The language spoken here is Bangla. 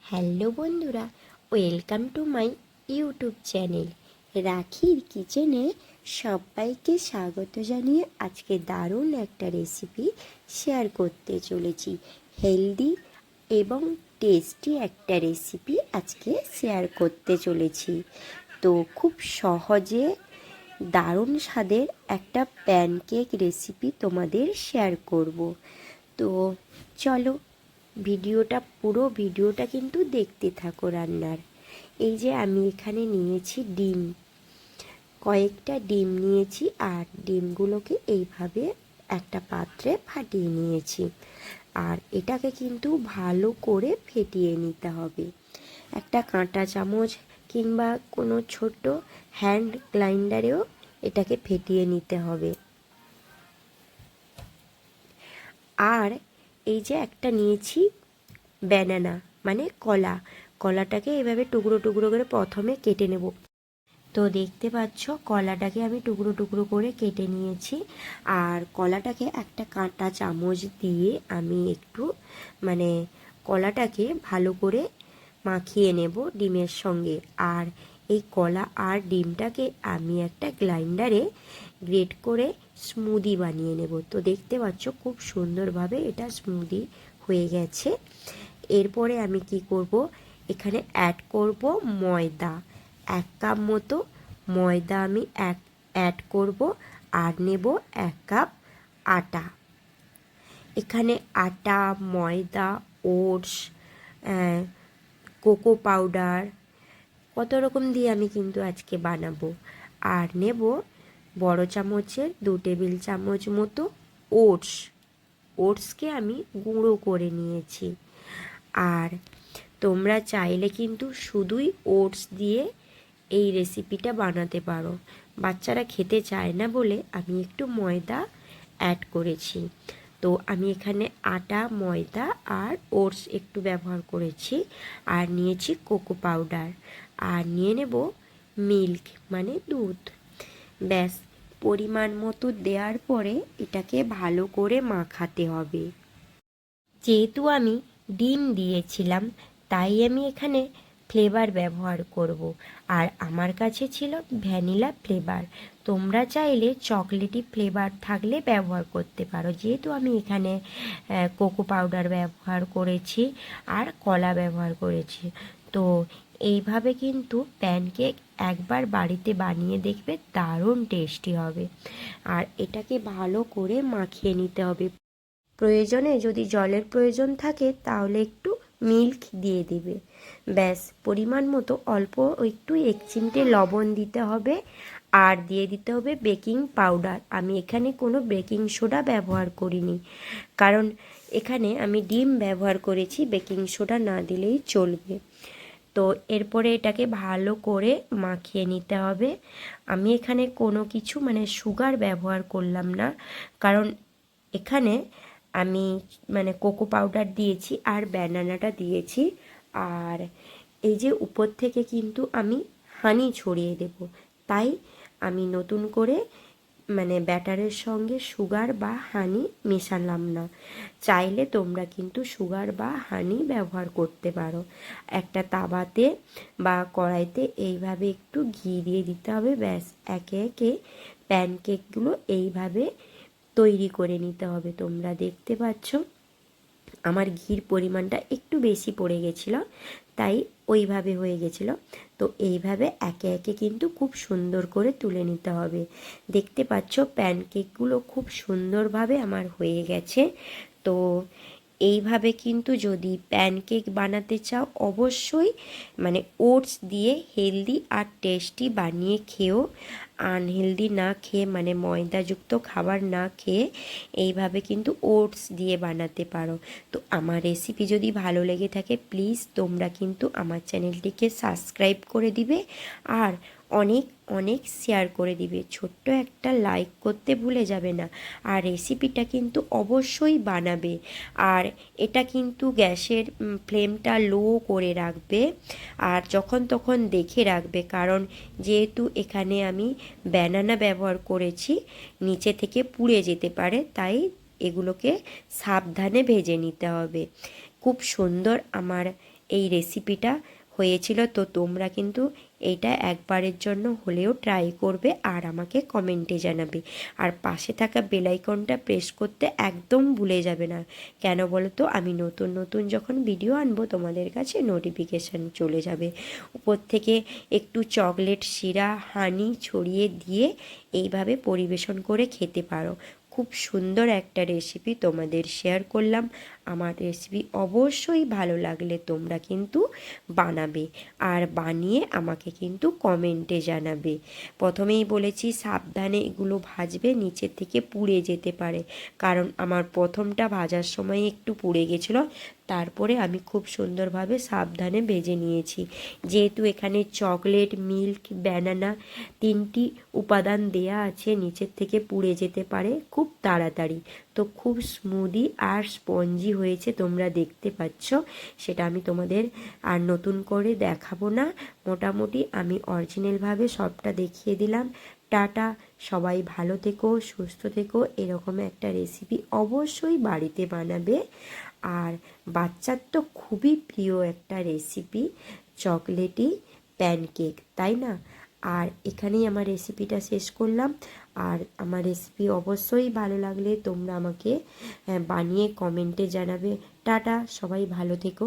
হ্যালো বন্ধুরা, welcome to my YouTube channel রাখির কিচেনে সবাইকে স্বাগত জানিয়ে আজকে দারুণ একটা রেসিপি শেয়ার করতে চলেছি। হেলদি এবং টেস্টি একটা রেসিপি আজকে শেয়ার করতে চলেছি। তো খুব সহজে দারুণ স্বাদের একটা প্যানকেক রেসিপি তোমাদের শেয়ার করব। তো চলো পুরো ভিডিওটা কিন্তু দেখতে থাকো রান্নার। এই যে আমি এখানে নিয়েছি ডিম, কয়েকটা ডিম নিয়েছি আর ডিমগুলোকে এইভাবে একটা পাত্রে ফাটিয়ে নিয়েছি। আর এটাকে কিন্তু ভালো করে ফেটিয়ে নিতে হবে। একটা কাঁটা চামচ কিংবা কোনো ছোট হ্যান্ড গ্রাইন্ডারেও এটাকে ফেটিয়ে নিতে হবে। আর এই যে একটা নিয়েছি ব্যানানা মানে কলাটাকে এভাবে টুকরো টুকরো করে প্রথমে কেটে নেব। তো দেখতে পাচ্ছ কলাটাকে আমি টুকরো টুকরো করে কেটে নিয়েছি। আর কলাটাকে একটা কাঁটা চামচ দিয়ে আমি একটু কলাটাকে ভালো করে মাখিয়ে নেব ডিমের সঙ্গে। আর এই কলা আর ডিমটাকে আমি একটা গ্রাইন্ডারে গ্রেট করে স্মুদি বানিয়ে নেব। তো দেখতে পাচ্ছ খুব সুন্দরভাবে এটা স্মুদি হয়ে গেছে। এরপরে আমি কি করব, এখানে অ্যাড করব ময়দা। 1 কাপ মতো ময়দা আমি অ্যাড করব। আর নেব 1 কাপ আটা। এখানে আটা, ময়দা, ওটস, কোকো পাউডার কত রকম দিয়ে আমি কিন্তু আজকে বানাবো। আর নেব বড় চামচের 2 টেবিল চামচ মতো ওটসকে আমি গুঁড়ো করে নিয়েছি। আর তোমরা চাইলে কিন্তু শুধুই ওটস দিয়ে এই রেসিপিটা বানাতে পারো। বাচ্চারা খেতে চায় না বলে আমি একটু ময়দা অ্যাড করেছি। তো আমি এখানে আটা, ময়দা আর ওটস একটু ব্যবহার করেছি। আর নিয়েছি কোকো পাউডার। আর নিয়ে নেব মিল্ক মানে দুধ। ব্যাস, পরিমাণ মতো দেওয়ার পরে এটাকে ভালো করে মাখাতে হবে। যেহেতু আমি ডিম দিয়েছিলাম তাই আমি এখানে ফ্লেভার ব্যবহার করব। আর আমার কাছে ছিল ভ্যানিলা ফ্লেভার। তোমরা চাইলে চকলেটি ফ্লেভার থাকলে ব্যবহার করতে পারো। যেহেতু আমি এখানে কোকো পাউডার ব্যবহার করেছি আর কলা ব্যবহার করেছি। তো এইভাবে কিন্তু প্যানকেক একবার বাড়িতে বানিয়ে দেখবে, দারুণ টেস্টি হবে। আর এটাকে ভালো করে মাখিয়ে নিতে হবে। প্রয়োজনে যদি জলের প্রয়োজন থাকে তাহলে একটু মিল্ক দিয়ে দিবে। ব্যাস, পরিমাণ মতো অল্প একটু 1 চিমটে লবণ দিতে হবে। আর দিয়ে দিতে হবে বেকিং পাউডার। আমি এখানে কোনো বেকিং সোডা ব্যবহার করিনি, কারণ এখানে আমি ডিম ব্যবহার করেছি, বেকিং সোডা না দিলেই চলবে। তো এরপরে এটাকে ভালো করে মাখিয়ে নিতে হবে। আমি এখানে কোনো কিছু সুগার ব্যবহার করলাম না, কারণ এখানে আমি কোকো পাউডার দিয়েছি আর ব্যানানাটা দিয়েছি। আর এই যে উপর থেকে কিন্তু আমি হানি ছড়িয়ে দেব, তাই আমি নতুন করে ব্যাটারের সঙ্গে সুগার বা হানি মেশালাম না। চাইলে তোমরা কিন্তু সুগার বা হানি ব্যবহার করতে পারো। একটা তাওয়াতে বা কড়াইতে এইভাবে একটু ঘি দিয়ে দিতে হবে। ব্যাস, একে একে প্যানকেকগুলো এইভাবে তৈরি করে নিতে হবে। তোমরা দেখতে পাচ্ছ আমার ঘির পরিমাণটা একটু বেশি পড়ে গেছিলো, তাই ওইভাবে হয়ে গেছিলো। তো এইভাবে একে একে কিন্তু খুব সুন্দর করে তুলে নিতে হবে। দেখতে পাচ্ছ প্যানকেকগুলো খুব সুন্দরভাবে আমার হয়ে গেছে। তো এইভাবে কিন্তু যদি প্যানকেক বানাতে চাও অবশ্যই ওটস দিয়ে হেলদি আর টেস্টি বানিয়ে খেও। আনহেলদি না খেয়ে ময়দাযুক্ত খাবার না খেয়ে এইভাবে কিন্তু ওটস দিয়ে বানাতে পারো। তো আমার রেসিপি যদি ভালো লেগে থাকে প্লিজ তোমরা কিন্তু আমার চ্যানেলটিকে সাবস্ক্রাইব করে দিবে আর অনেক অনেক শেয়ার করে দিবে। ছোট্ট একটা লাইক করতে ভুলে যাবে না। আর রেসিপিটা কিন্তু অবশ্যই বানাবে। আর এটা কিন্তু গ্যাসের ফ্লেমটা লো করে রাখবে আর যখন তখন দেখে রাখবে, কারণ যেহেতু এখানে আমি ব্যানানা ব্যবহার করেছি নিচে থেকে পুড়ে যেতে পারে, তাই এগুলোকে সাবধানে ভেজে নিতে হবে। খুব সুন্দর আমার এই রেসিপিটা হয়েছিল। তো তোমরা কিন্তু এইটা একবারের জন্য হলেও ট্রাই করবে আর আমাকে কমেন্টে জানাবে। আর পাশে থাকা বেল আইকনটা প্রেস করতে একদম ভুলে যাবে না। কেন বলো তো, আমি নতুন নতুন যখন ভিডিও আনবো তোমাদের কাছে নোটিফিকেশান চলে যাবে। উপর থেকে একটু চকলেট সিরা হানি ছড়িয়ে দিয়ে এইভাবে পরিবেশন করে খেতে পারো। খুব সুন্দর একটা রেসিপি তোমাদের শেয়ার করলাম। আমার রেসিপি অবশ্যই ভালো লাগলে তোমরা কিন্তু বানাবে আর বানিয়ে আমাকে কিন্তু কমেন্টে জানাবে। প্রথমেই বলেছি সাবধানে এগুলো ভাজবে, নিচের থেকে পুড়ে যেতে পারে, কারণ আমার প্রথমটা ভাজার সময় একটু পুড়ে গেছিলো। তারপরে আমি খুব সুন্দরভাবে সাবধানে ভেজে নিয়েছি। যেহেতু এখানে চকলেট, মিল্ক, ব্যানানা তিনটি উপাদান দেয়া আছে, নিচের থেকে পুড়ে যেতে পারে খুব তাড়াতাড়ি। তো খুব স্মুদি আর স্পঞ্জি হয়েছে, তোমরা দেখতে পাচ্ছ। সেটা আমি তোমাদের আর নতুন করে দেখাবো না। মোটামুটি আমি অরিজিনালভাবে সবটা দেখিয়ে দিলাম। টাটা, সবাই ভালো থেকো, সুস্থ থেকো। এরকম একটা রেসিপি অবশ্যই বাড়িতে বানাবে। আর বাচ্চার তো খুবই প্রিয় একটা রেসিপি চকলেটি প্যানকেক, তাই না? আর এখানেই আমার রেসিপিটা শেষ করলাম। আর আমার রেসিপি অবশ্যই ভালো লাগলে তোমরা আমাকে বানিয়ে কমেন্টে জানাবে। টাটা, সবাই ভালো থেকো।